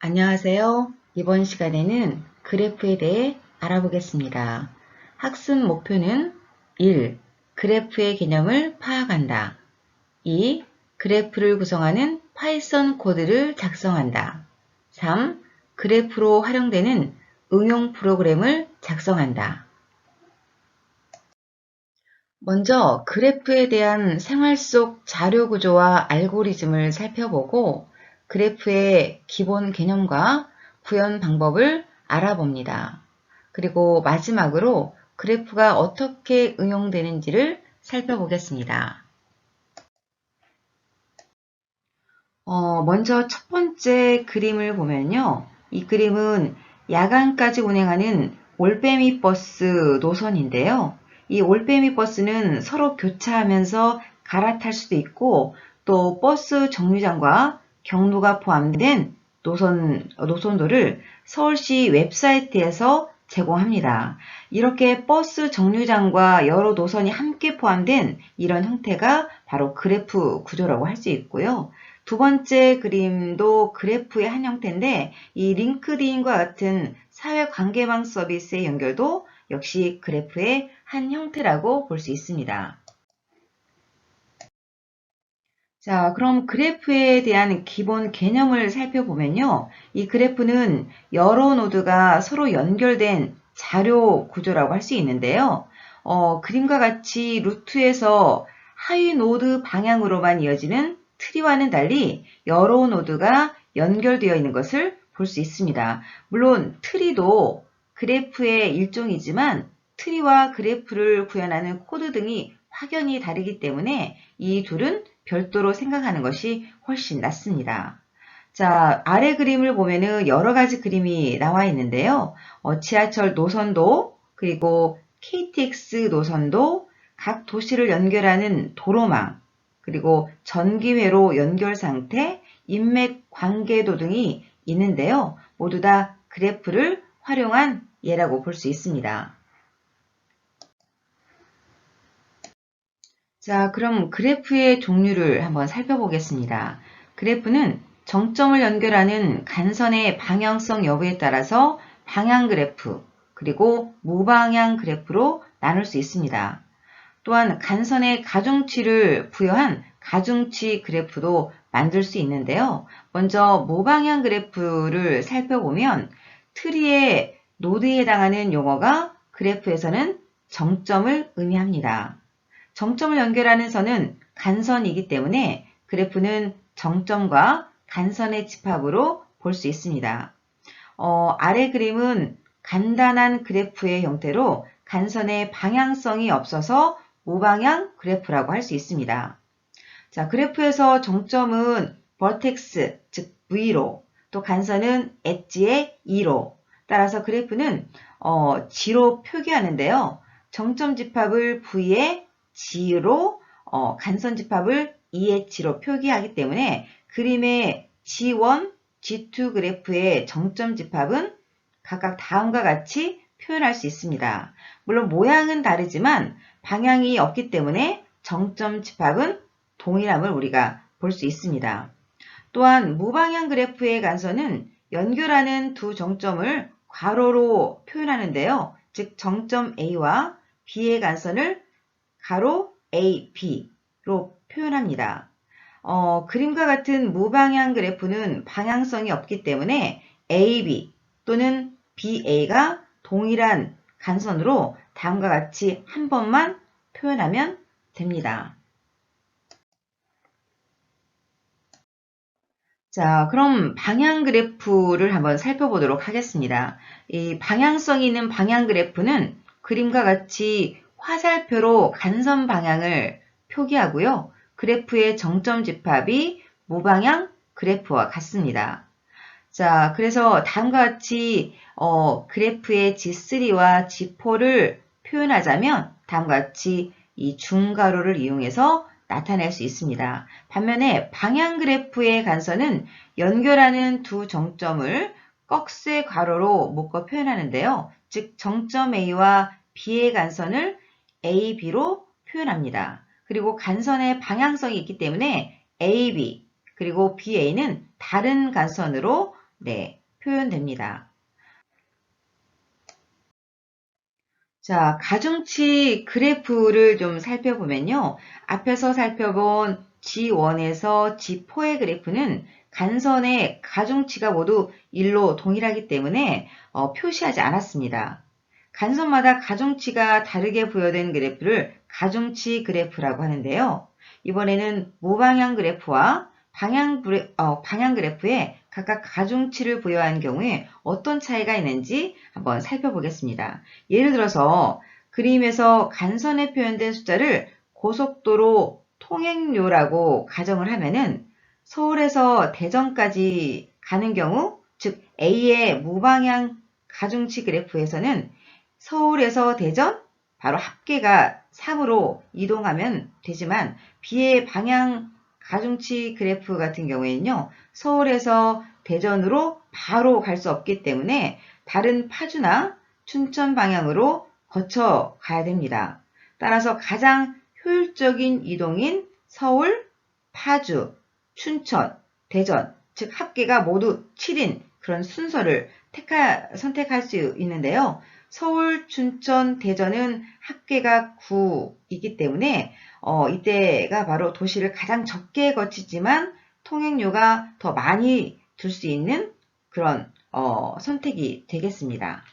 안녕하세요. 이번 시간에는 그래프에 대해 알아보겠습니다. 학습 목표는 1. 그래프의 개념을 파악한다. 2. 그래프를 구성하는 파이썬 코드를 작성한다. 3. 그래프로 활용되는 응용 프로그램을 작성한다. 먼저 그래프에 대한 생활 속 자료 구조와 알고리즘을 살펴보고 그래프의 기본 개념과 구현 방법을 알아봅니다. 그리고 마지막으로 그래프가 어떻게 응용되는지를 살펴보겠습니다. 먼저 첫 번째 그림을 보면요. 이 그림은 야간까지 운행하는 올빼미 버스 노선인데요. 이 올빼미 버스는 서로 교차하면서 갈아탈 수도 있고 또 버스 정류장과 경로가 포함된 노선도를 서울시 웹사이트에서 제공합니다. 이렇게 버스 정류장과 여러 노선이 함께 포함된 이런 형태가 바로 그래프 구조라고 할 수 있고요. 두 번째 그림도 그래프의 한 형태인데 이 링크드인과 같은 사회관계망 서비스의 연결도 역시 그래프의 한 형태라고 볼 수 있습니다. 자, 그럼 그래프에 대한 기본 개념을 살펴보면요. 이 그래프는 여러 노드가 서로 연결된 자료 구조라고 할 수 있는데요. 그림과 같이 루트에서 하위 노드 방향으로만 이어지는 트리와는 달리 여러 노드가 연결되어 있는 것을 볼 수 있습니다. 물론 트리도 그래프의 일종이지만 트리와 그래프를 구현하는 코드 등이 확연히 다르기 때문에 이 둘은 별도로 생각하는 것이 훨씬 낫습니다. 자, 아래 그림을 보면은 여러 가지 그림이 나와 있는데요. 지하철 노선도, 그리고 KTX 노선도, 각 도시를 연결하는 도로망, 그리고 전기회로 연결 상태, 인맥 관계도 등이 있는데요. 모두 다 그래프를 활용한 예라고 볼 수 있습니다. 자, 그럼 그래프의 종류를 한번 살펴보겠습니다. 그래프는 정점을 연결하는 간선의 방향성 여부에 따라서 방향 그래프, 그리고 무방향 그래프로 나눌 수 있습니다. 또한 간선의 가중치를 부여한 가중치 그래프도 만들 수 있는데요. 먼저 무방향 그래프를 살펴보면 트리의 노드에 해당하는 용어가 그래프에서는 정점을 의미합니다. 정점을 연결하는 선은 간선이기 때문에 그래프는 정점과 간선의 집합으로 볼 수 있습니다. 아래 그림은 간단한 그래프의 형태로 간선의 방향성이 없어서 무방향 그래프라고 할 수 있습니다. 자, 그래프에서 정점은 버텍스, 즉 V로, 또 간선은 엣지의 E로, 따라서 그래프는 G로 표기하는데요. 정점 집합을 V의 G로, 간선 집합을 E의 G로 표기하기 때문에 그림의 G1, G2 그래프의 정점 집합은 각각 다음과 같이 표현할 수 있습니다. 물론 모양은 다르지만 방향이 없기 때문에 정점 집합은 동일함을 우리가 볼 수 있습니다. 또한 무방향 그래프의 간선은 연결하는 두 정점을 괄호로 표현하는데요. 즉 정점 A와 B의 간선을 가로 A, B로 표현합니다. 그림과 같은 무방향 그래프는 방향성이 없기 때문에 AB 또는 BA가 동일한 간선으로 다음과 같이 한 번만 표현하면 됩니다. 자, 그럼 방향 그래프를 한번 살펴보도록 하겠습니다. 이 방향성이 있는 방향 그래프는 그림과 같이 화살표로 간선 방향을 표기하고요. 그래프의 정점 집합이 무방향 그래프와 같습니다. 자, 그래서 다음과 같이 그래프의 G3와 G4를 표현하자면 다음과 같이 이 중괄호를 이용해서 나타낼 수 있습니다. 반면에 방향 그래프의 간선은 연결하는 두 정점을 꺽쇠 괄호로 묶어 표현하는데요. 즉 정점 A와 B의 간선을 A, B로 표현합니다. 그리고 간선의 방향성이 있기 때문에 A, B 그리고 B, A는 다른 간선으로 표현됩니다. 자, 가중치 그래프를 좀 살펴보면요. 앞에서 살펴본 G1에서 G4의 그래프는 간선의 가중치가 모두 1로 동일하기 때문에 표시하지 않았습니다. 간선마다 가중치가 다르게 부여된 그래프를 가중치 그래프라고 하는데요. 이번에는 무방향 그래프와 방향 그래프에 각각 가중치를 부여한 경우에 어떤 차이가 있는지 한번 살펴보겠습니다. 예를 들어서 그림에서 간선에 표현된 숫자를 고속도로 통행료라고 가정을 하면은 서울에서 대전까지 가는 경우, 즉 A의 무방향 가중치 그래프에서는 서울에서 대전 바로 합계가 3으로 이동하면 되지만 B의 방향 가중치 그래프 같은 경우에는요. 서울에서 대전으로 바로 갈 수 없기 때문에 다른 파주나 춘천 방향으로 거쳐 가야 됩니다. 따라서 가장 효율적인 이동인 서울, 파주, 춘천, 대전, 즉 합계가 모두 7인 그런 순서를 선택할 수 있는데요. 서울, 춘천, 대전은 합계가 9이기 때문에 이때가 바로 도시를 가장 적게 거치지만 통행료가 더 많이 들 수 있는 그런 선택이 되겠습니다.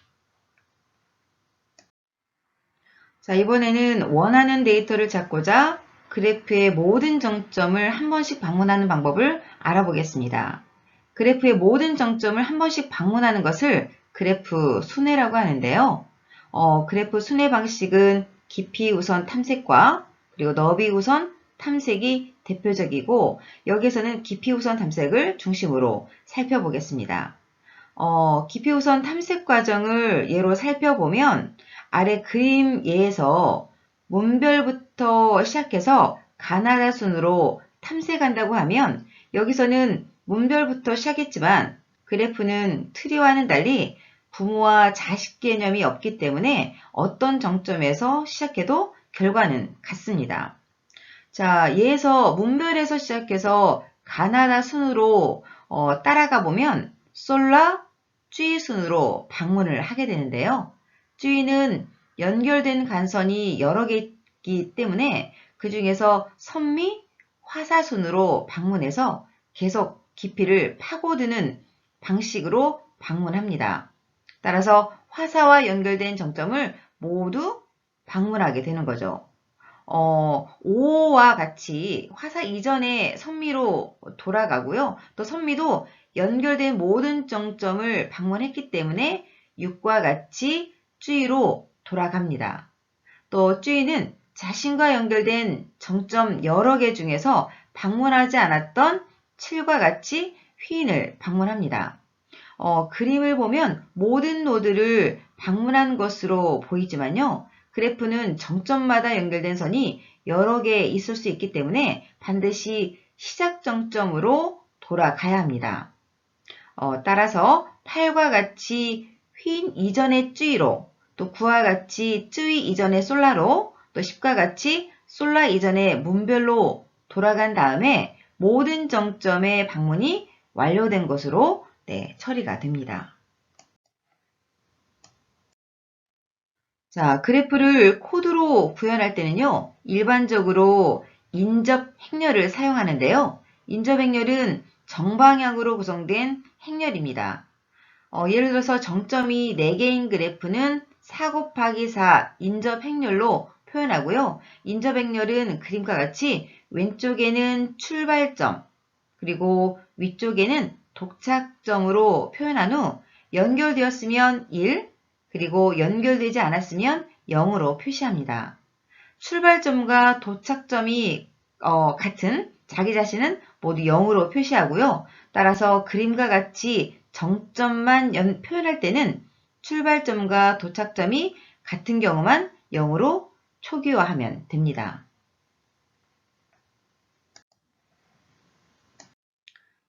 자, 이번에는 원하는 데이터를 찾고자 그래프의 모든 정점을 한 번씩 방문하는 방법을 알아보겠습니다. 그래프의 모든 정점을 한 번씩 방문하는 것을 그래프 순회라고 하는데요. 그래프 순회 방식은 깊이 우선 탐색과 그리고 너비 우선 탐색이 대표적이고 여기에서는 깊이 우선 탐색을 중심으로 살펴보겠습니다. 깊이 우선 탐색 과정을 예로 살펴보면 아래 그림 예에서 문별부터 시작해서 가나다 순으로 탐색한다고 하면 여기서는 문별부터 시작했지만 그래프는 트리와는 달리 부모와 자식 개념이 없기 때문에 어떤 정점에서 시작해도 결과는 같습니다. 자, 예에서 문별에서 시작해서 가나다 순으로 따라가 보면 솔라, 쥐 순으로 방문을 하게 되는데요. 쥐는 연결된 간선이 여러 개이기 때문에 그 중에서 선미, 화사 순으로 방문해서 계속 깊이를 파고드는 방식으로 방문합니다. 따라서 화사와 연결된 정점을 모두 방문하게 되는 거죠. 5와 같이 화사 이전의 선미로 돌아가고요. 또 선미도 연결된 모든 정점을 방문했기 때문에 6과 같이 쥐로 돌아갑니다. 또 쥐는 자신과 연결된 정점 여러 개 중에서 방문하지 않았던 7과 같이 휘인을 방문합니다. 그림을 보면 모든 노드를 방문한 것으로 보이지만요. 그래프는 정점마다 연결된 선이 여러 개 있을 수 있기 때문에 반드시 시작 정점으로 돌아가야 합니다. 따라서 8과 같이 휜 이전의 쯔이로, 또 9와 같이 쯔이 이전의 솔라로, 또 10과 같이 솔라 이전의 문별로 돌아간 다음에 모든 정점의 방문이 완료된 것으로 처리가 됩니다. 자, 그래프를 코드로 구현할 때는요, 일반적으로 인접 행렬을 사용하는데요. 인접 행렬은 정방향으로 구성된 행렬입니다. 예를 들어서 정점이 4개인 그래프는 4 곱하기 4 인접 행렬로 표현하고요. 인접 행렬은 그림과 같이 왼쪽에는 출발점, 그리고 위쪽에는 도착점으로 표현한 후 연결되었으면 1, 그리고 연결되지 않았으면 0으로 표시합니다. 출발점과 도착점이 같은 자기 자신은 모두 0으로 표시하고요. 따라서 그림과 같이 정점만 표현할 때는 출발점과 도착점이 같은 경우만 0으로 초기화하면 됩니다.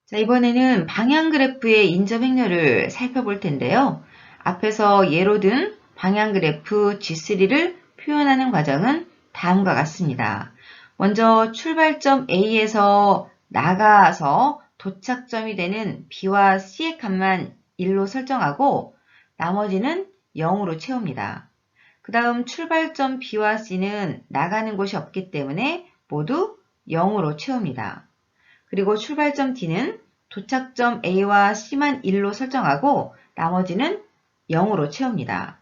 자, 이번에는 방향 그래프의 인접 행렬을 살펴볼 텐데요. 앞에서 예로 든 방향 그래프 G3를 표현하는 과정은 다음과 같습니다. 먼저 출발점 A에서 나가서 도착점이 되는 B와 C의 값만 1로 설정하고 나머지는 0으로 채웁니다. 그 다음 출발점 B와 C는 나가는 곳이 없기 때문에 모두 0으로 채웁니다. 그리고 출발점 D는 도착점 A와 C만 1로 설정하고 나머지는 0으로 채웁니다.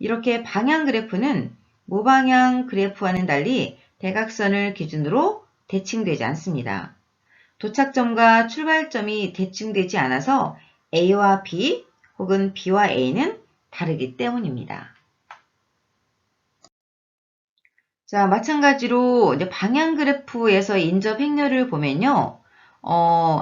이렇게 방향 그래프는 무방향 그래프와는 달리 대각선을 기준으로 대칭되지 않습니다. 도착점과 출발점이 대칭되지 않아서 A와 B 혹은 B와 A는 다르기 때문입니다. 자, 마찬가지로 이제 방향 그래프에서 인접 행렬을 보면요.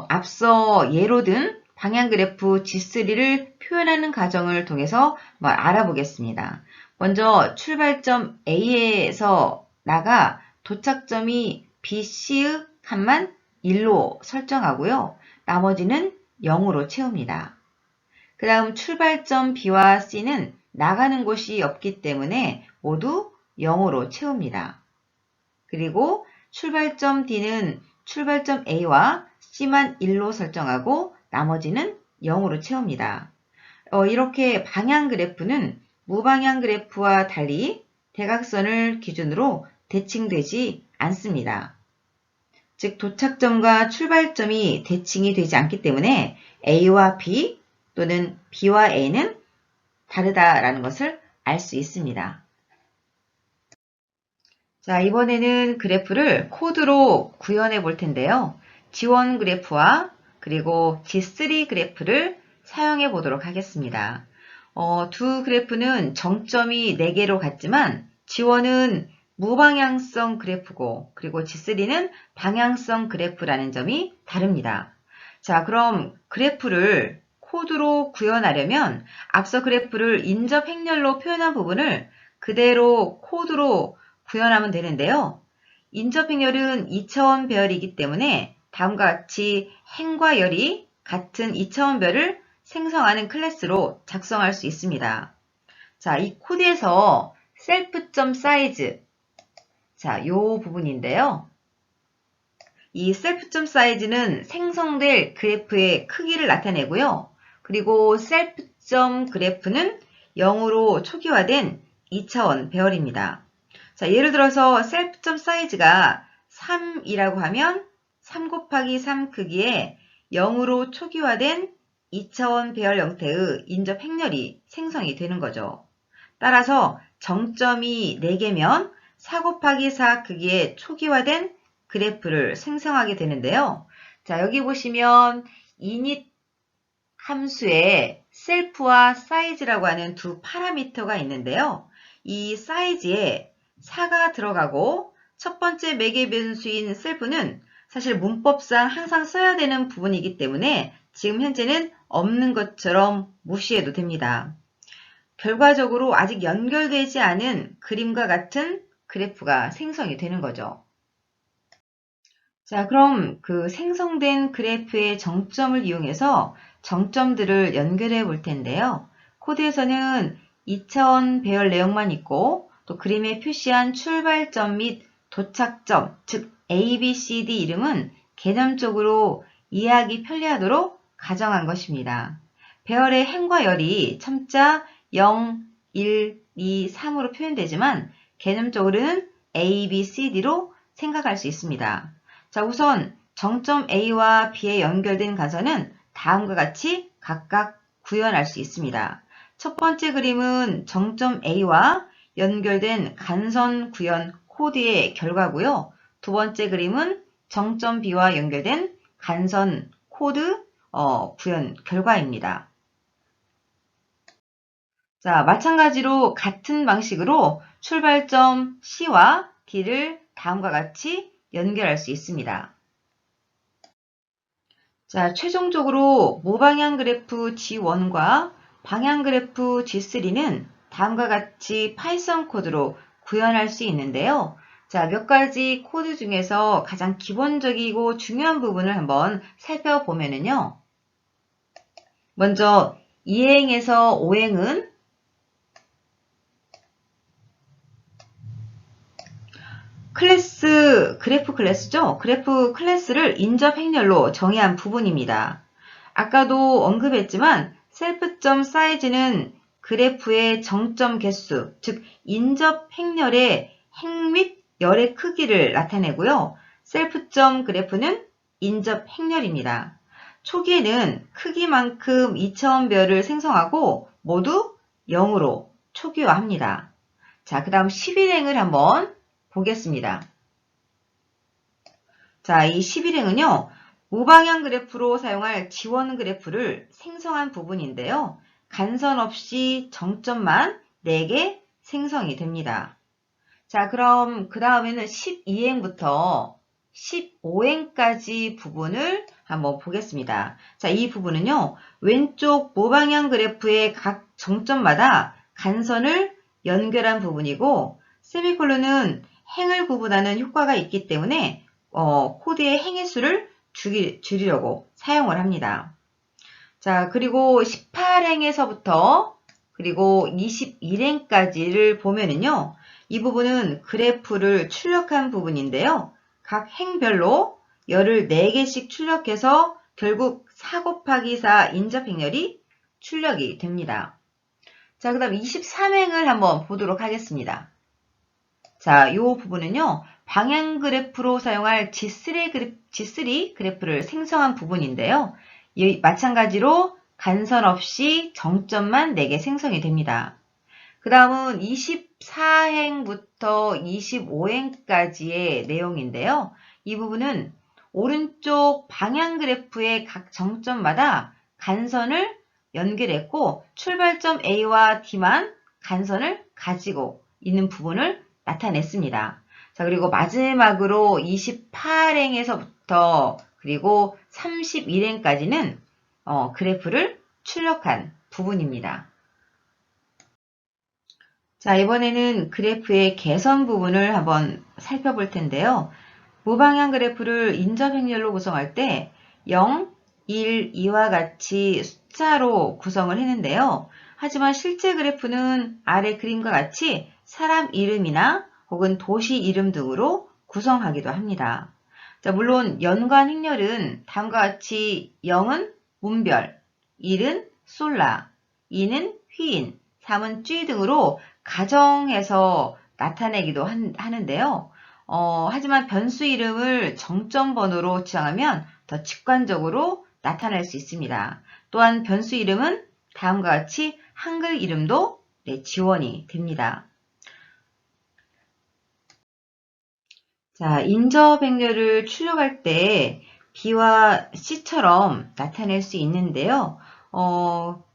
앞서 예로 든 방향 그래프 G3를 표현하는 과정을 통해서 알아보겠습니다. 먼저 출발점 A에서 나가 도착점이 B, C의 값만 1로 설정하고요. 나머지는 0으로 채웁니다. 그 다음 출발점 B와 C는 나가는 곳이 없기 때문에 모두 0으로 채웁니다. 그리고 출발점 D는 출발점 A와 C만 1로 설정하고 나머지는 0으로 채웁니다. 이렇게 방향 그래프는 무방향 그래프와 달리 대각선을 기준으로 대칭되지 않습니다. 즉 도착점과 출발점이 대칭이 되지 않기 때문에 A와 B 또는 B와 A는 다르다라는 것을 알 수 있습니다. 자, 이번에는 그래프를 코드로 구현해 볼 텐데요. G1 그래프와 그리고 G3 그래프를 사용해 보도록 하겠습니다. 두 그래프는 정점이 4개로 같지만 G1은 무방향성 그래프고 그리고 G3는 방향성 그래프라는 점이 다릅니다. 자, 그럼 그래프를 코드로 구현하려면 앞서 그래프를 인접 행렬로 표현한 부분을 그대로 코드로 구현하면 되는데요. 인접 행렬은 2차원 배열이기 때문에 다음과 같이 행과 열이 같은 2차원 별을 생성하는 클래스로 작성할 수 있습니다. 자, 이 코드에서 self.size, 자, 요 부분인데요. 이 self.size는 생성될 그래프의 크기를 나타내고요. 그리고 self.graph는 0으로 초기화된 2차원 배열입니다. 자, 예를 들어서 self.size가 3이라고 하면 3 곱하기 3 크기의 0으로 초기화된 2차원 배열 형태의 인접 행렬이 생성이 되는 거죠. 따라서 정점이 4개면 4 곱하기 4 크기의 초기화된 그래프를 생성하게 되는데요. 자, 여기 보시면 init 함수에 셀프와 사이즈라고 하는 두 파라미터가 있는데요. 이 사이즈에 4가 들어가고 첫 번째 매개 변수인 셀프는 사실 문법상 항상 써야 되는 부분이기 때문에 지금 현재는 없는 것처럼 무시해도 됩니다. 결과적으로 아직 연결되지 않은 그림과 같은 그래프가 생성이 되는 거죠. 자, 그럼 그 생성된 그래프의 정점을 이용해서 정점들을 연결해 볼 텐데요. 코드에서는 2차원 배열 내용만 있고 또 그림에 표시한 출발점 및 도착점, 즉 A, B, C, D 이름은 개념적으로 이해하기 편리하도록 가정한 것입니다. 배열의 행과 열이 첨자 0, 1, 2, 3으로 표현되지만 개념적으로는 A, B, C, D로 생각할 수 있습니다. 자, 우선 정점 A와 B에 연결된 가선은 다음과 같이 각각 구현할 수 있습니다. 첫 번째 그림은 정점 A와 연결된 간선 구현 코드의 결과고요. 두 번째 그림은 정점 B와 연결된 간선 코드 구현 결과입니다. 자, 마찬가지로 같은 방식으로 출발점 C와 D를 다음과 같이 연결할 수 있습니다. 자, 최종적으로 무방향 그래프 G1과 방향 그래프 G3는 다음과 같이 파이썬 코드로 구현할 수 있는데요. 자, 몇 가지 코드 중에서 가장 기본적이고 중요한 부분을 한번 살펴보면은요. 먼저 2행에서 5행은 그래프 클래스죠? 그래프 클래스를 인접 행렬로 정의한 부분입니다. 아까도 언급했지만 셀프.사이즈는 그래프의 정점 개수, 즉 인접 행렬의 행 및 열의 크기를 나타내고요. 셀프.그래프는 인접 행렬입니다. 초기에는 크기만큼 2차원 별을 생성하고 모두 0으로 초기화합니다. 자, 그 다음 11행을 한번 보겠습니다. 자, 이 11행은요. 무방향 그래프로 사용할 지원 그래프를 생성한 부분인데요. 간선 없이 정점만 4개 생성이 됩니다. 자, 그럼 그 다음에는 12행부터 15행까지 부분을 한번 보겠습니다. 자, 이 부분은요. 왼쪽 무방향 그래프의 각 정점마다 간선을 연결한 부분이고 세미콜론은 행을 구분하는 효과가 있기 때문에 코드의 행의 수를 줄이려고 사용을 합니다. 자, 그리고 18행에서부터 그리고 21행까지를 보면은요. 이 부분은 그래프를 출력한 부분인데요. 각 행별로 열을 4개씩 출력해서 결국 4 곱하기 4 인접행렬이 출력이 됩니다. 자, 그 다음 23행을 한번 보도록 하겠습니다. 자, 이 부분은요. 방향 그래프로 사용할 G3 그래프를 생성한 부분인데요. 마찬가지로 간선 없이 정점만 4개 생성이 됩니다. 그 다음은 24행부터 25행까지의 내용인데요. 이 부분은 오른쪽 방향 그래프의 각 정점마다 간선을 연결했고 출발점 A와 D만 간선을 가지고 있는 부분을 나타냈습니다. 자, 그리고 마지막으로 28행에서부터 그리고 31행까지는 그래프를 출력한 부분입니다. 자, 이번에는 그래프의 개선 부분을 한번 살펴볼 텐데요. 무방향 그래프를 인접행렬로 구성할 때 0, 1, 2와 같이 숫자로 구성을 했는데요. 하지만 실제 그래프는 아래 그림과 같이 사람 이름이나 혹은 도시 이름 등으로 구성하기도 합니다. 자, 물론 연관 행렬은 다음과 같이 0은 문별, 1은 솔라, 2는 휘인, 3은 쥐 등으로 가정해서 나타내기도 하는데요. 하지만 변수 이름을 정점 번호로 지정하면 더 직관적으로 나타낼 수 있습니다. 또한 변수 이름은 다음과 같이 한글 이름도 지원이 됩니다. 자, 인접행렬을 출력할 때 B와 C처럼 나타낼 수 있는데요.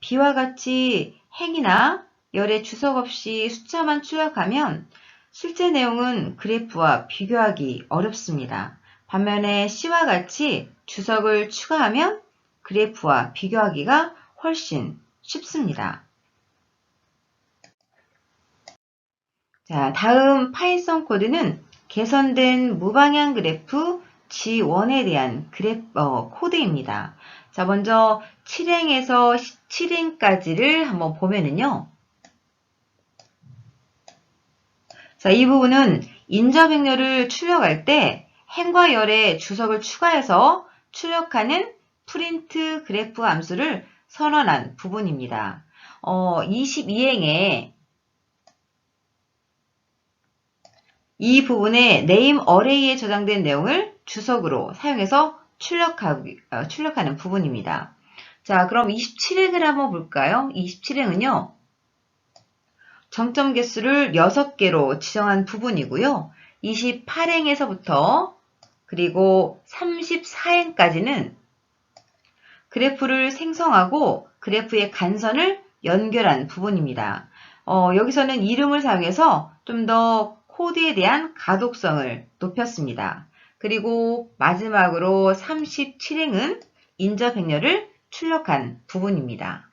B와 같이 행이나 열의 주석 없이 숫자만 출력하면 실제 내용은 그래프와 비교하기 어렵습니다. 반면에 C와 같이 주석을 추가하면 그래프와 비교하기가 훨씬 쉽습니다. 자, 다음 파이썬 코드는 개선된 무방향 그래프 G1에 대한 코드입니다. 자, 먼저 7행에서 17행까지를 한번 보면은요. 자, 이 부분은 인접행렬을 출력할 때 행과 열의 주석을 추가해서 출력하는 프린트 그래프 함수를 선언한 부분입니다. 22행에 이 부분에 name array에 저장된 내용을 주석으로 사용해서 출력하는 부분입니다. 자, 그럼 27행을 한번 볼까요? 27행은요. 정점 개수를 6개로 지정한 부분이고요. 28행에서부터 그리고 34행까지는 그래프를 생성하고 그래프의 간선을 연결한 부분입니다. 여기서는 이름을 사용해서 좀 더 코드에 대한 가독성을 높였습니다. 그리고 마지막으로 37행은 인접행렬을 출력한 부분입니다.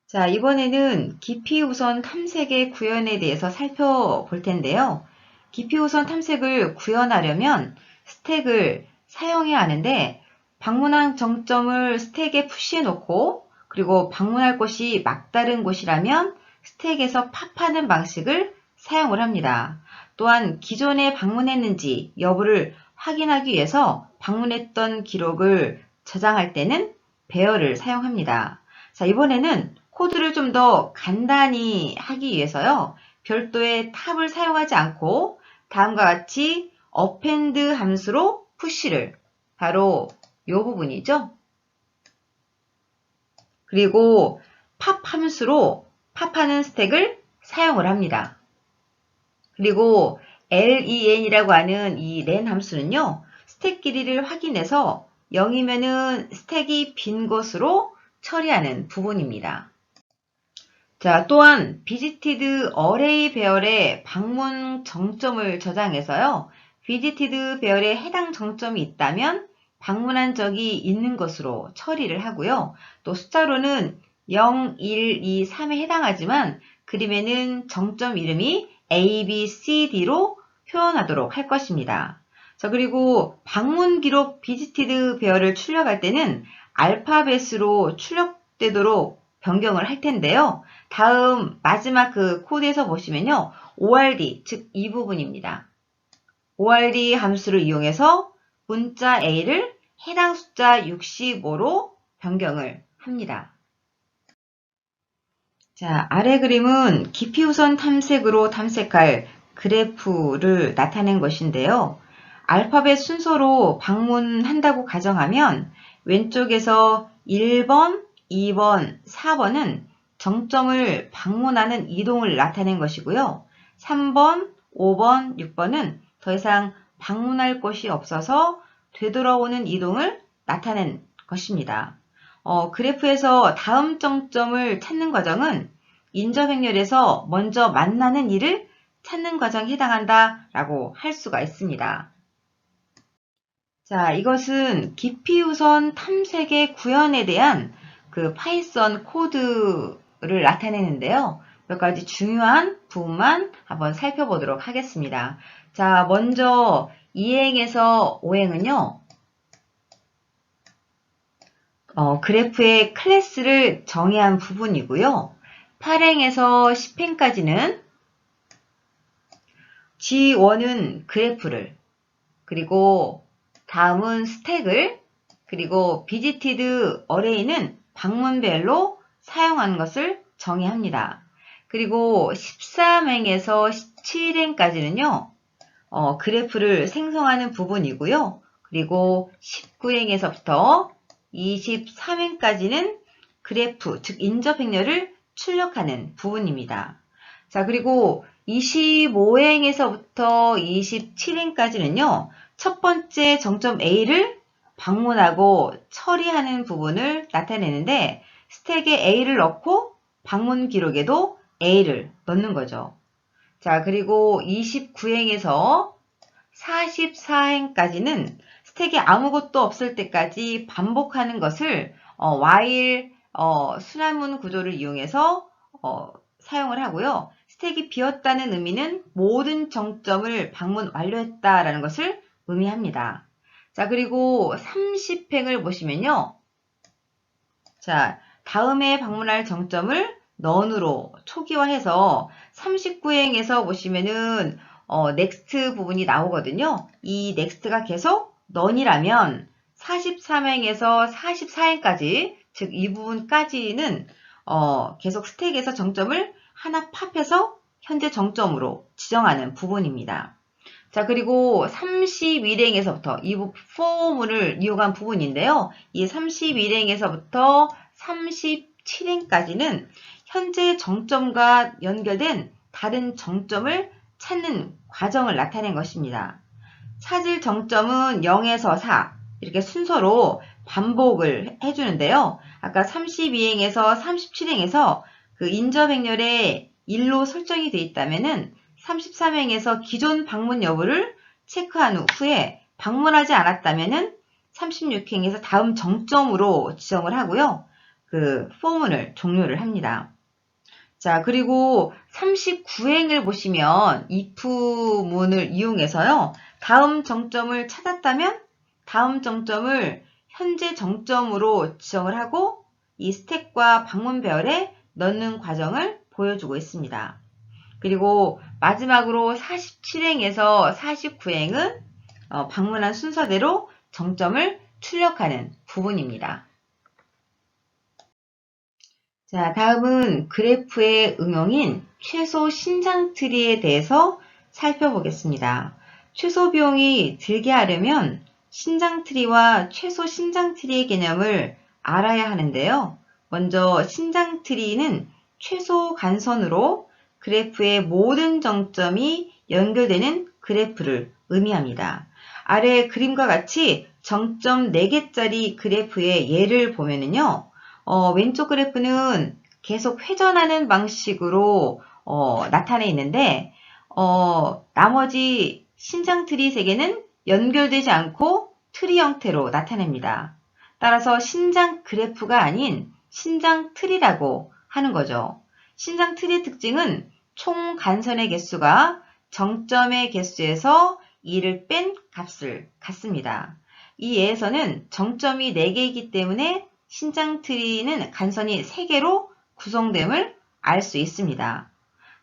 자, 이번에는 깊이 우선 탐색의 구현에 대해서 살펴볼 텐데요. 깊이 우선 탐색을 구현하려면 스택을 사용해야 하는데 방문한 정점을 스택에 푸시해 놓고 그리고 방문할 곳이 막다른 곳이라면 스택에서 팝하는 방식을 사용을 합니다. 또한 기존에 방문했는지 여부를 확인하기 위해서 방문했던 기록을 저장할 때는 배열을 사용합니다. 자, 이번에는 코드를 좀 더 간단히 하기 위해서요. 별도의 탑을 사용하지 않고 다음과 같이 append 함수로 푸시를 바로 이 부분이죠. 그리고 팝 함수로 팝하는 스택을 사용을 합니다. 그리고 len이라고 하는 이 len 함수는요. 스택 길이를 확인해서 0이면은 스택이 빈 곳으로 처리하는 부분입니다. 자, 또한 visited array 배열에 방문 정점을 저장해서요. visited 배열에 해당 정점이 있다면 방문한 적이 있는 것으로 처리를 하고요. 또 숫자로는 0, 1, 2, 3에 해당하지만 그림에는 정점 이름이 A, B, C, D로 표현하도록 할 것입니다. 자, 그리고 방문 기록 visited 배열을 출력할 때는 알파벳으로 출력되도록 변경을 할 텐데요. 다음 마지막 그 코드에서 보시면요. ORD, 즉 이 부분입니다. ORD 함수를 이용해서 문자 A를 해당 숫자 65로 변경을 합니다. 자, 아래 그림은 깊이 우선 탐색으로 탐색할 그래프를 나타낸 것인데요. 알파벳 순서로 방문한다고 가정하면 왼쪽에서 1번, 2번, 4번은 정점을 방문하는 이동을 나타낸 것이고요. 3번, 5번, 6번은 더 이상 방문할 곳이 없어서 되돌아오는 이동을 나타낸 것입니다. 그래프에서 다음 정점을 찾는 과정은 인접행렬에서 먼저 만나는 일을 찾는 과정에 해당한다라고 할 수가 있습니다. 자, 이것은 깊이 우선 탐색의 구현에 대한 그 파이썬 코드를 나타내는데요. 몇 가지 중요한 부분만 한번 살펴보도록 하겠습니다. 자, 먼저 2행에서 5행은요. 그래프의 클래스를 정의한 부분이고요. 8행에서 10행까지는 G1은 그래프를, 그리고 다음은 스택을, 그리고 visited array는 방문별로 사용하는 것을 정의합니다. 그리고 13행에서 17행까지는요. 그래프를 생성하는 부분이고요. 그리고 19행에서부터 23행까지는 그래프, 즉 인접행렬을 출력하는 부분입니다. 자, 그리고 25행에서부터 27행까지는요. 첫 번째 정점 A를 방문하고 처리하는 부분을 나타내는데 스택에 A를 넣고 방문 기록에도 A를 넣는 거죠. 자, 그리고 29행에서 44행까지는 스택에 아무것도 없을 때까지 반복하는 것을 while 순환문 구조를 이용해서 사용을 하고요. 스택이 비었다는 의미는 모든 정점을 방문 완료했다라는 것을 의미합니다. 자, 그리고 30행을 보시면요. 자, 다음에 방문할 정점을 none으로 초기화해서 39행에서 보시면은 next 부분이 나오거든요. 이 next가 계속 none이라면 43행에서 44행까지, 즉 이 부분까지는 계속 스택에서 정점을 하나 팝해서 현재 정점으로 지정하는 부분입니다. 자, 그리고 31행에서부터 이 for문을 이용한 부분인데요. 이 31행에서부터 37행까지는 현재 정점과 연결된 다른 정점을 찾는 과정을 나타낸 것입니다. 찾을 정점은 0에서 4 이렇게 순서로 반복을 해주는데요. 아까 32행에서 37행에서 그 인접행렬에 1로 설정이 되어 있다면은 33행에서 기존 방문 여부를 체크한 후에 방문하지 않았다면은 36행에서 다음 정점으로 지정을 하고요. 그 포문을 종료를 합니다. 자, 그리고 39행을 보시면 if문을 이용해서요. 다음 정점을 찾았다면 다음 정점을 현재 정점으로 지정을 하고 이 스택과 방문배열에 넣는 과정을 보여주고 있습니다. 그리고 마지막으로 47행에서 49행은 방문한 순서대로 정점을 출력하는 부분입니다. 자, 다음은 그래프의 응용인 최소 신장 트리에 대해서 살펴보겠습니다. 최소 비용이 들게 하려면 신장 트리와 최소 신장 트리의 개념을 알아야 하는데요. 먼저 신장 트리는 최소 간선으로 그래프의 모든 정점이 연결되는 그래프를 의미합니다. 아래 그림과 같이 정점 4개짜리 그래프의 예를 보면은요. 왼쪽 그래프는 계속 회전하는 방식으로 나타내 있는데 나머지 신장 트리 3개는 연결되지 않고 트리 형태로 나타냅니다. 따라서 신장 그래프가 아닌 신장 트리라고 하는 거죠. 신장 트리의 특징은 총 간선의 개수가 정점의 개수에서 2를 뺀 값을 갖습니다. 이 예에서는 정점이 4개이기 때문에 신장 트리는 간선이 3개로 구성됨을 알 수 있습니다.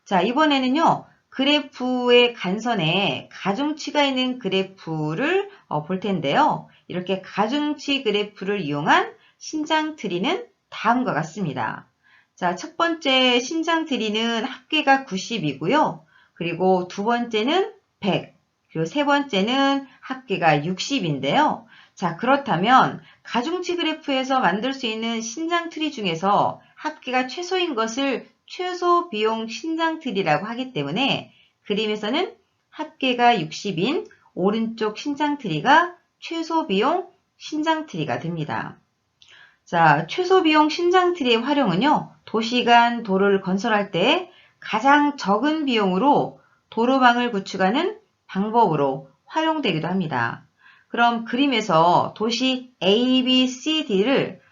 자, 이번에는요. 그래프의 간선에 가중치가 있는 그래프를 볼 텐데요. 이렇게 가중치 그래프를 이용한 신장 트리는 다음과 같습니다. 자, 첫 번째 신장 트리는 합계가 90이고요. 그리고 두 번째는 100, 그리고 세 번째는 합계가 60인데요. 자, 그렇다면 가중치 그래프에서 만들 수 있는 신장 트리 중에서 합계가 최소인 것을 최소 비용 신장 트리라고 하기 때문에 그림에서는 합계가 60인 오른쪽 신장 트리가 최소 비용 신장 트리가 됩니다. 자, 최소 비용 신장 트리의 활용은요. 도시 간 도로를 건설할 때 가장 적은 비용으로 도로망을 구축하는 방법으로 활용되기도 합니다. 그럼 그림에서 도시 A, B, C, D를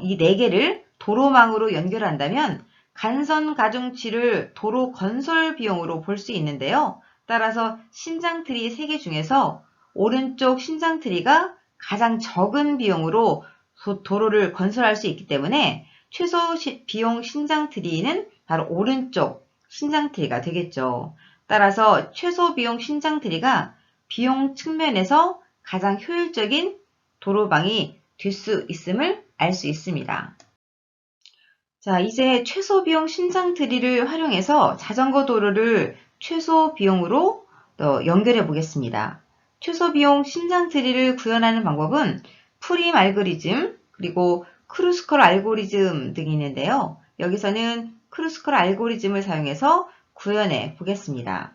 이 4개를 도로망으로 연결한다면 간선 가중치를 도로 건설 비용으로 볼 수 있는데요. 따라서 신장 트리 3개 중에서 오른쪽 신장 트리가 가장 적은 비용으로 도로를 건설할 수 있기 때문에 최소 비용 신장 트리는 바로 오른쪽 신장 트리가 되겠죠. 따라서 최소 비용 신장 트리가 비용 측면에서 가장 효율적인 도로망이 될 수 있음을 알 수 있습니다. 자, 이제 최소 비용 신장 트리를 활용해서 자전거 도로를 최소 비용으로 연결해 보겠습니다. 최소 비용 신장 트리를 구현하는 방법은 프림 알고리즘, 그리고 크루스컬 알고리즘 등이 있는데요. 여기서는 크루스컬 알고리즘을 사용해서 구현해 보겠습니다.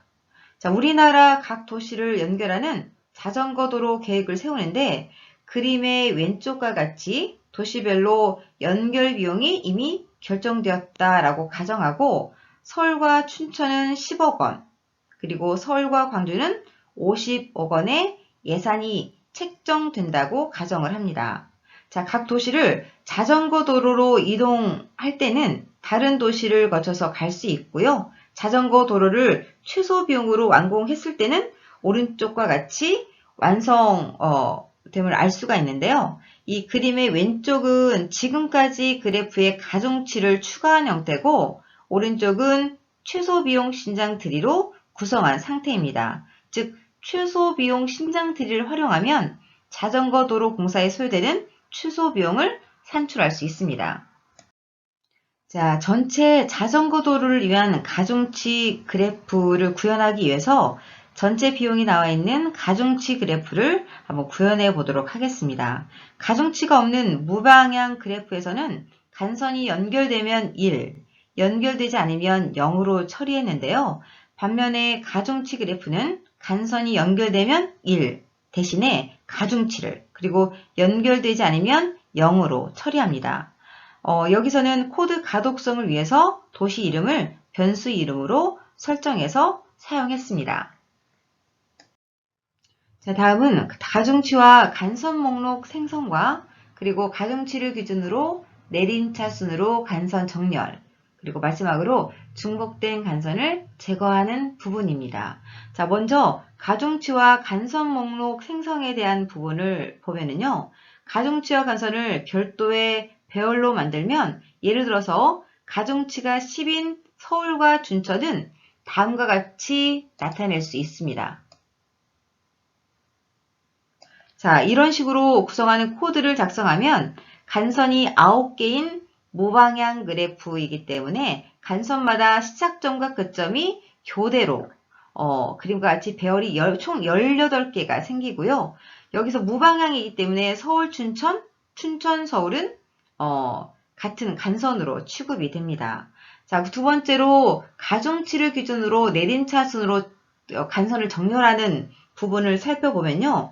자, 우리나라 각 도시를 연결하는 자전거 도로 계획을 세우는데 그림의 왼쪽과 같이 도시별로 연결 비용이 이미 결정되었다라고 가정하고 서울과 춘천은 10억 원, 그리고 서울과 광주는 50억 원의 예산이 책정된다고 가정을 합니다. 자, 각 도시를 자전거 도로로 이동할 때는 다른 도시를 거쳐서 갈 수 있고요. 자전거 도로를 최소 비용으로 완공했을 때는 오른쪽과 같이 완성됨을 알 수가 있는데요. 이 그림의 왼쪽은 지금까지 그래프에 가중치를 추가한 형태고 오른쪽은 최소 비용 신장 트리로 구성한 상태입니다. 즉 최소 비용 신장 트리를 활용하면 자전거 도로 공사에 소요되는 최소 비용을 산출할 수 있습니다. 자, 전체 자전거 도로를 위한 가중치 그래프를 구현하기 위해서 전체 비용이 나와 있는 가중치 그래프를 한번 구현해 보도록 하겠습니다. 가중치가 없는 무방향 그래프에서는 간선이 연결되면 1, 연결되지 않으면 0으로 처리했는데요. 반면에 가중치 그래프는 간선이 연결되면 1 대신에 가중치를 그리고 연결되지 않으면 0으로 처리합니다. 여기서는 코드 가독성을 위해서 도시 이름을 변수 이름으로 설정해서 사용했습니다. 자, 다음은 가중치와 간선 목록 생성과 그리고 가중치를 기준으로 내림차 순으로 간선 정렬, 그리고 마지막으로 중복된 간선을 제거하는 부분입니다. 자, 먼저 가중치와 간선 목록 생성에 대한 부분을 보면은요. 가중치와 간선을 별도의 배열로 만들면 예를 들어서 가중치가 10인 서울과 춘천은 다음과 같이 나타낼 수 있습니다. 자, 이런 식으로 구성하는 코드를 작성하면 간선이 9개인 무방향 그래프이기 때문에 간선마다 시작점과 끝점이 교대로 그림과 같이 배열이 총 18개가 생기고요. 여기서 무방향이기 때문에 서울, 춘천, 춘천, 서울은 같은 간선으로 취급이 됩니다. 자, 두 번째로 가중치를 기준으로 내림차순으로 간선을 정렬하는 부분을 살펴보면요.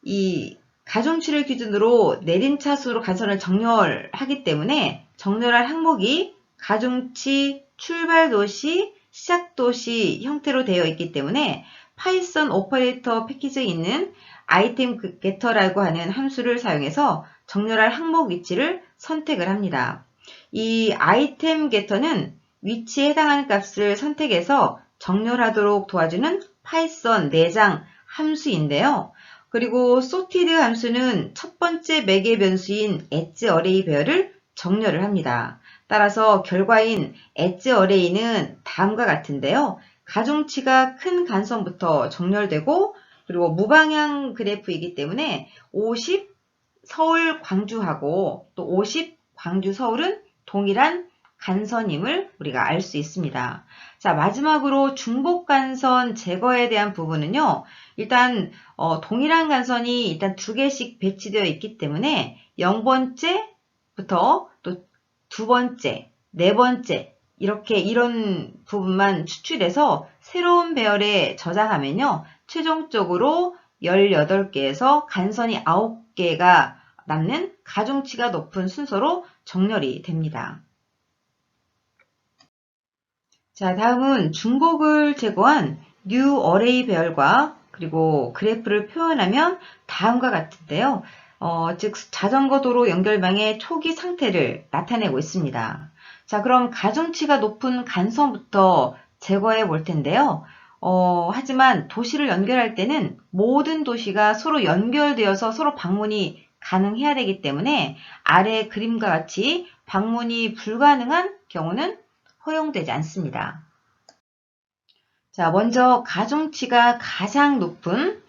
이 가중치를 기준으로 내림차순으로 간선을 정렬하기 때문에 정렬할 항목이 가중치, 출발도시, 시작도시 형태로 되어 있기 때문에 파이썬 오퍼레이터 패키지에 있는 아이템 게터라고 하는 함수를 사용해서 정렬할 항목 위치를 선택을 합니다. 이 아이템 게터는 위치에 해당하는 값을 선택해서 정렬하도록 도와주는 파이썬 내장 함수인데요. 그리고 sorted 함수는 첫 번째 매개 변수인 엣지 어레이 배열을 정렬을 합니다. 따라서 결과인 엣지 어레이는 다음과 같은데요. 가중치가 큰 간선부터 정렬되고 그리고 무방향 그래프이기 때문에 50 서울 광주하고 또 50 광주 서울은 동일한 간선임을 우리가 알 수 있습니다. 자, 마지막으로 중복 간선 제거에 대한 부분은요. 일단 동일한 간선이 일단 2개씩 배치되어 있기 때문에 0번째부터 또 2번째, 4번째 이렇게 이런 부분만 추출해서 새로운 배열에 저장하면요. 최종적으로 18개에서 간선이 9개가 남는 가중치가 높은 순서로 정렬이 됩니다. 자, 다음은 중복을 제거한 new array 배열과 그리고 그래프를 표현하면 다음과 같은데요. 즉 자전거 도로 연결망의 초기 상태를 나타내고 있습니다. 자, 그럼 가중치가 높은 간선부터 제거해 볼 텐데요. 하지만 도시를 연결할 때는 모든 도시가 서로 연결되어서 서로 방문이 가능해야 되기 때문에 아래 그림과 같이 방문이 불가능한 경우는 허용되지 않습니다. 자, 먼저 가중치가 가장 높은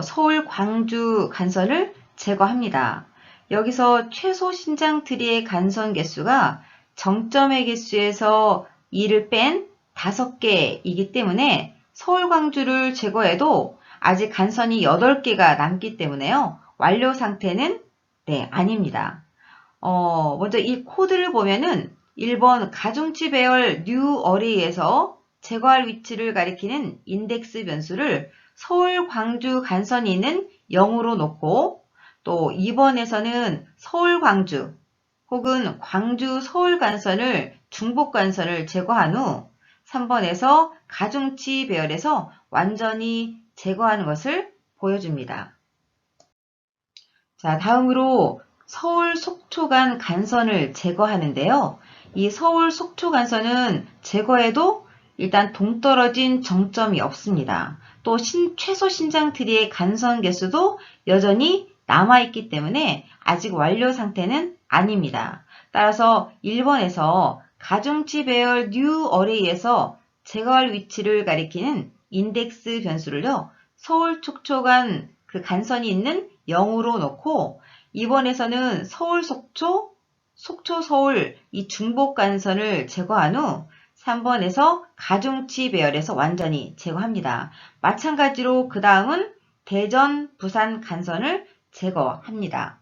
서울, 광주 간선을 제거합니다. 여기서 최소 신장 트리의 간선 개수가 정점의 개수에서 2를 뺀 5개이기 때문에 서울, 광주를 제거해도 아직 간선이 8개가 남기 때문에요. 완료 상태는 아닙니다. 먼저 이 코드를 보면은 1번 가중치 배열 new array에서 제거할 위치를 가리키는 인덱스 변수를 서울, 광주 간선이 있는 0으로 놓고 또 2번에서는 서울, 광주 혹은 광주, 서울 간선을 중복 간선을 제거한 후 3번에서 가중치 배열에서 완전히 제거하는 것을 보여줍니다. 자, 다음으로 서울, 속초 간 간선을 제거하는데요. 이 서울, 속초 간선은 제거해도 일단 동떨어진 정점이 없습니다. 또 최소 신장 트리의 간선 개수도 여전히 남아있기 때문에 아직 완료 상태는 아닙니다. 따라서 1번에서 가중치 배열 new array에서 제거할 위치를 가리키는 인덱스 변수를요. 서울, 속초 간 그 간선이 있는 0으로 놓고 2번에서는 서울, 속초, 속초, 서울 이 중복 간선을 제거한 후 3번에서 가중치 배열에서 완전히 제거합니다. 마찬가지로 그 다음은 대전, 부산 간선을 제거합니다.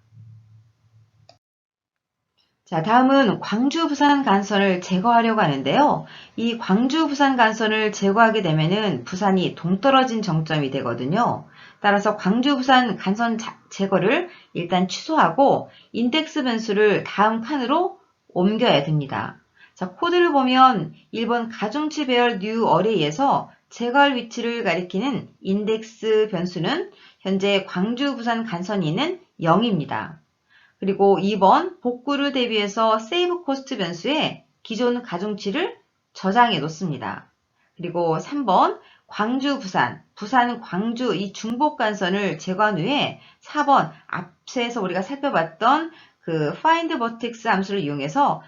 자, 다음은 광주, 부산 간선을 제거하려고 하는데요. 이 광주, 부산 간선을 제거하게 되면은 부산이 동떨어진 정점이 되거든요. 따라서 광주, 부산 간선 제거를 일단 취소하고 인덱스 변수를 다음 칸으로 옮겨야 됩니다. 자, 코드를 보면 1번 가중치 배열 new array에서 제거할 위치를 가리키는 인덱스 변수는 현재 광주, 부산 간선이 있는 0입니다. 그리고 2번 복구를 대비해서 세이브 코스트 변수에 기존 가중치를 저장해 놓습니다. 그리고 3번 광주, 부산, 부산, 광주 이 중복 간선을 제거한 후에 4번 앞에서 우리가 살펴봤던 그 find vertex 함수를 이용해서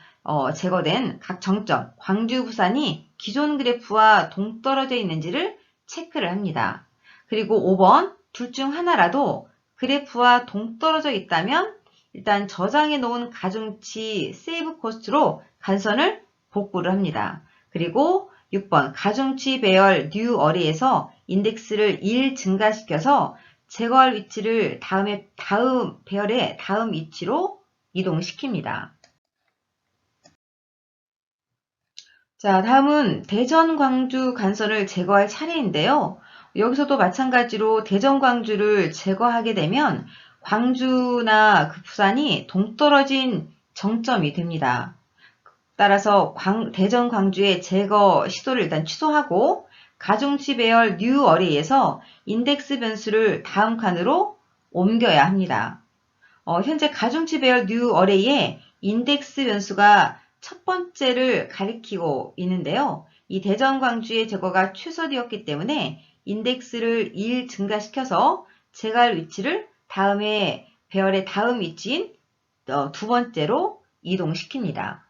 제거된 각 정점, 광주, 부산이 기존 그래프와 동떨어져 있는지를 체크를 합니다. 그리고 5번 둘 중 하나라도 그래프와 동떨어져 있다면 일단 저장해 놓은 가중치 세이브 코스트로 간선을 복구를 합니다. 그리고 6번 가중치 배열 new 어리에서 인덱스를 1 증가시켜서 제거할 위치를 다음 배열의 다음 위치로 이동시킵니다. 자, 다음은 대전, 광주 간선을 제거할 차례인데요. 여기서도 마찬가지로 대전, 광주를 제거하게 되면 광주나 그 부산이 동떨어진 정점이 됩니다. 따라서 대전, 광주의 제거 시도를 일단 취소하고 가중치 배열 new 어레이에서 인덱스 변수를 다음 칸으로 옮겨야 합니다. 현재 가중치 배열 new 어레이에 인덱스 변수가 첫 번째를 가리키고 있는데요. 이 대전, 광주의 제거가 취소되었기 때문에 인덱스를 1 증가시켜서 제거할 위치를 다음에 배열의 다음 위치인 두 번째로 이동시킵니다.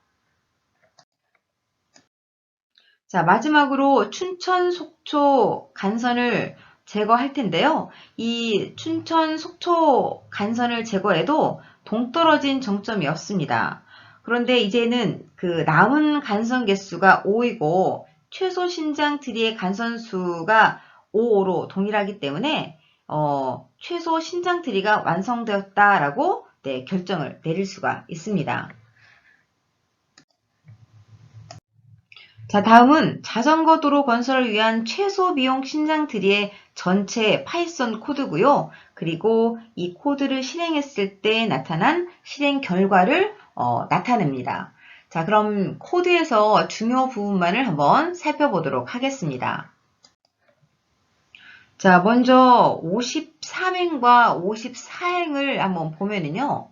자, 마지막으로 춘천, 속초 간선을 제거할 텐데요. 이 춘천, 속초 간선을 제거해도 동떨어진 정점이 없습니다. 그런데 이제는 그 남은 간선 개수가 5이고 최소 신장 트리의 간선 수가 5로 동일하기 때문에 최소 신장 트리가 완성되었다라고 결정을 내릴 수가 있습니다. 자, 다음은 자전거 도로 건설을 위한 최소 비용 신장 트리의 전체 파이썬 코드고요. 그리고 이 코드를 실행했을 때 나타난 실행 결과를 나타냅니다. 자, 그럼 코드에서 중요 부분만을 한번 살펴보도록 하겠습니다. 자, 먼저 53행과 54행을 한번 보면은요.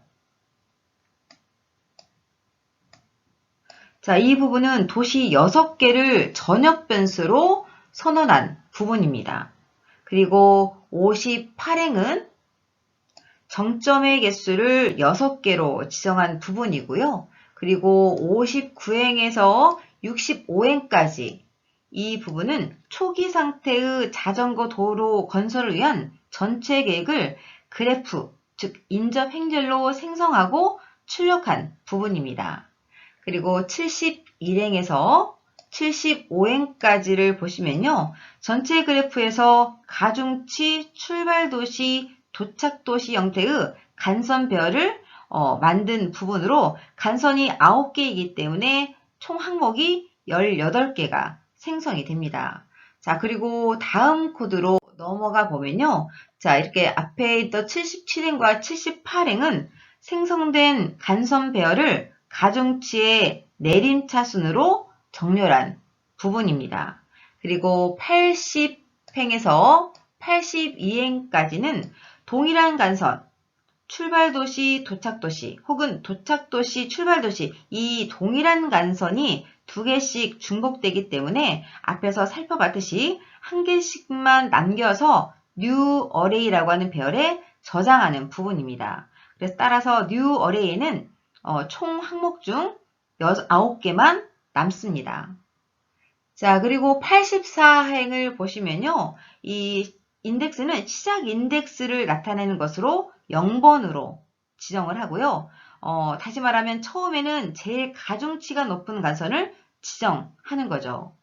자, 이 부분은 도시 6개를 전역 변수로 선언한 부분입니다. 그리고 58행은 정점의 개수를 6개로 지정한 부분이고요. 그리고 59행에서 65행까지 이 부분은 초기 상태의 자전거 도로 건설을 위한 전체 계획을 그래프, 즉 인접 행렬로 생성하고 출력한 부분입니다. 그리고 71행에서 75행까지를 보시면요. 전체 그래프에서 가중치, 출발도시, 도착도시 형태의 간선 배열을 만든 부분으로 간선이 9개이기 때문에 총 항목이 18개가 생성이 됩니다. 자, 그리고 다음 코드로 넘어가 보면요. 자, 이렇게 앞에 있던 77행과 78행은 생성된 간선 배열을 가중치의 내림차순으로 정렬한 부분입니다. 그리고 80행에서 82행까지는 동일한 간선, 출발도시, 도착도시 혹은 도착도시, 출발도시 이 동일한 간선이 2개씩 중복되기 때문에 앞에서 살펴봤듯이 1개씩만 남겨서 new array라고 하는 배열에 저장하는 부분입니다. 그래서 따라서 new array에는 총 항목 중 9개만 남습니다. 자, 그리고 84행을 보시면요. 이 인덱스는 시작 인덱스를 나타내는 것으로 0번으로 지정을 하고요. 다시 말하면 처음에는 제일 가중치가 높은 간선을 지정하는 거죠.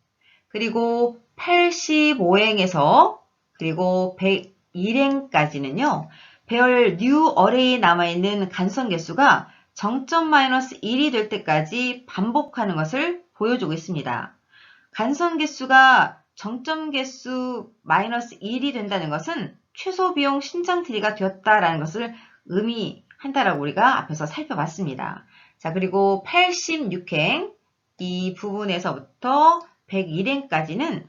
그리고 85행에서 그리고 101행까지는요. 배열 new array에 남아있는 간선 개수가 정점 마이너스 1이 될 때까지 반복하는 것을 보여주고 있습니다. 간선 개수가 정점 개수 마이너스 1이 된다는 것은 최소 비용 신장 트리가 되었다라는 것을 의미한다라고 우리가 앞에서 살펴봤습니다. 자, 그리고 86행 이 부분에서부터 101행까지는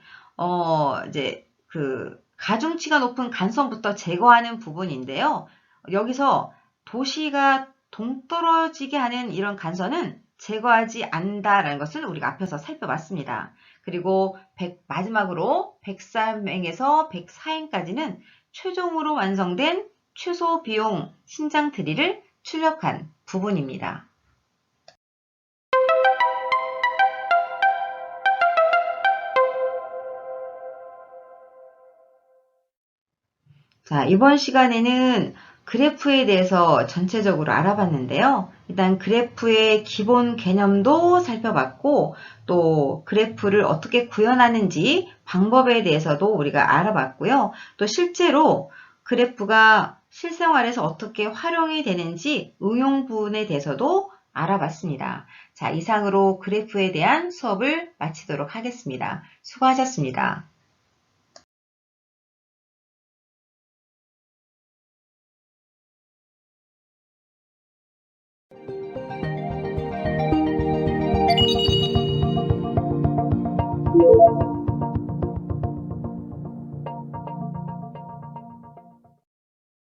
이제 그 가중치가 높은 간선부터 제거하는 부분인데요. 여기서 도시가 동떨어지게 하는 이런 간선은 제거하지 않는다라는 것을 우리가 앞에서 살펴봤습니다. 그리고 마지막으로 103행에서 104행까지는 최종으로 완성된 최소 비용 신장 트리를 출력한 부분입니다. 자, 이번 시간에는 그래프에 대해서 전체적으로 알아봤는데요. 일단 그래프의 기본 개념도 살펴봤고, 또 그래프를 어떻게 구현하는지 방법에 대해서도 우리가 알아봤고요. 또 실제로 그래프가 실생활에서 어떻게 활용이 되는지 응용 부분에 대해서도 알아봤습니다. 자, 이상으로 그래프에 대한 수업을 마치도록 하겠습니다. 수고하셨습니다.